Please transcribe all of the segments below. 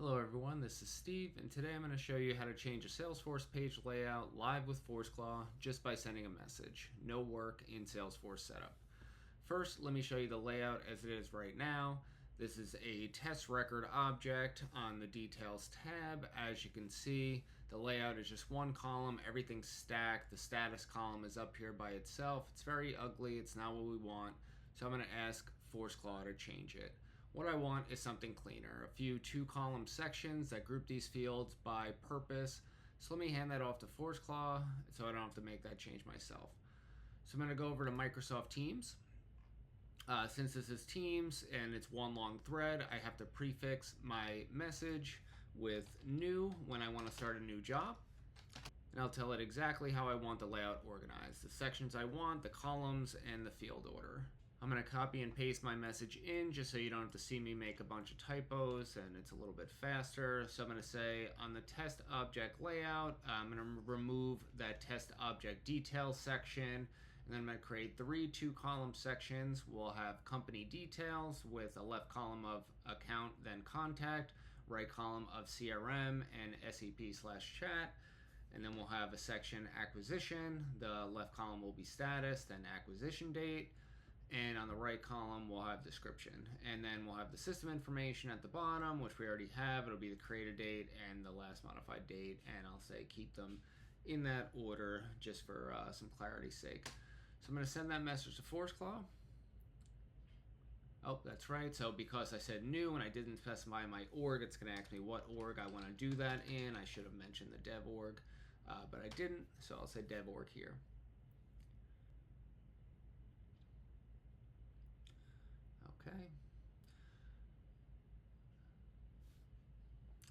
Hello everyone, this is Steve, and today I'm going to show you how to change a Salesforce page layout live with ForceClaw just by sending a message. No work in Salesforce setup. First, let me show you the layout as it is right now. This is a test record object on the details tab. As you can see, the layout is just one column, everything's stacked. The status column is up here by itself. It's very ugly, it's not what we want, so I'm going to ask ForceClaw to change it. What I want is something cleaner, a few two-column sections that group these fields by purpose. So let me hand that off to ForceClaw so I don't have to make that change myself. So I'm going to go over to Microsoft Teams. Since this is Teams and it's one long thread, I have to prefix my message with new when I want to start a new job. And I'll tell it exactly how I want the layout organized, the sections I want, the columns, and the field order. I'm going to copy and paste my message in just so you don't have to see me make a bunch of typos and it's a little bit faster. So I'm going to say on the test object layout, I'm going to remove that test object details section, and then I'm going to create three two-column sections. We'll have company details with a left column of account, then contact, right column of CRM and SEP/chat. And then we'll have a section acquisition. The left column will be status, then acquisition date. And on the right column, we'll have description. And then we'll have the system information at the bottom, which we already have. It'll be the created date and the last modified date. And I'll say keep them in that order just for some clarity's sake. So I'm going to send that message to ForceClaw. Oh, that's right. So because I said new and I didn't specify my org, it's going to ask me what org I want to do that in. I should have mentioned the dev org, but I didn't. So I'll say dev org here. Okay.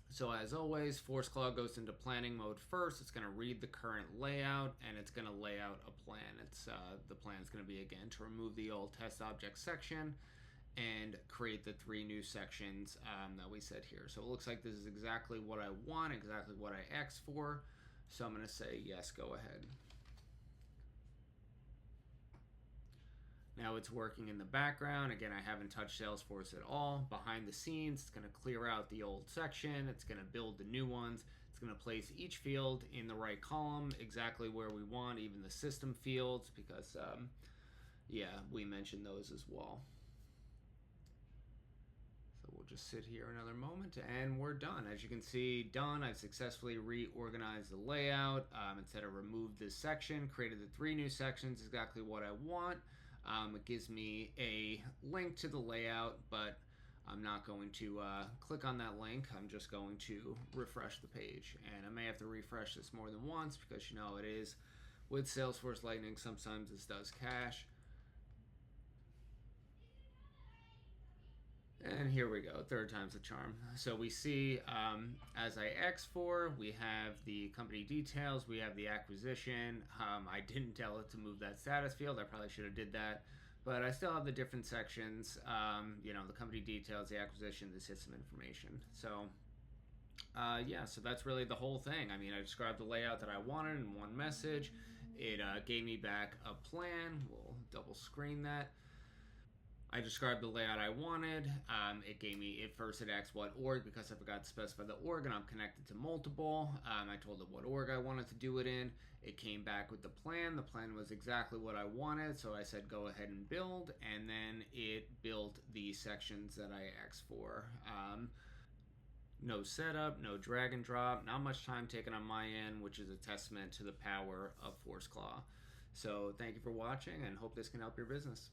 So as always, ForceClaw goes into planning mode first. It's going to read the current layout and it's going to lay out a plan. The plan is going to be, again, to remove the old test object section and create the three new sections that we said here. So it looks like this is exactly what I want, exactly what I asked for. So I'm going to say yes, go ahead. Now it's working in the background. Again, I haven't touched Salesforce at all. Behind the scenes, it's going to clear out the old section. It's going to build the new ones. It's going to place each field in the right column, exactly where we want, even the system fields, because, yeah, we mentioned those as well. So we'll just sit here another moment and we're done. As you can see, done. I've successfully reorganized the layout. Instead of removed this section, created the three new sections, exactly what I want. It gives me a link to the layout, but I'm not going to click on that link. I'm just going to refresh the page. And I may have to refresh this more than once because, you know, it is with Salesforce Lightning, sometimes this does cache. And here we go, third time's the charm. So we see as I export, we have the company details, we have the acquisition. I didn't tell it to move that status field. I probably should have did that, but I still have the different sections, you know, the company details, the acquisition, the system information. So yeah, so that's really the whole thing. I mean, I described the layout that I wanted in one message. It gave me back a plan. We'll double screen that. I described the layout I wanted. It gave me, at first it asked what org because I forgot to specify the org and I'm connected to multiple. I told it what org I wanted to do it in. It came back with the plan. The plan was exactly what I wanted, so I said go ahead and build, and then it built the sections that I asked for. No setup, no drag and drop, not much time taken on my end, which is a testament to the power of ForceClaw. So thank you for watching and hope this can help your business.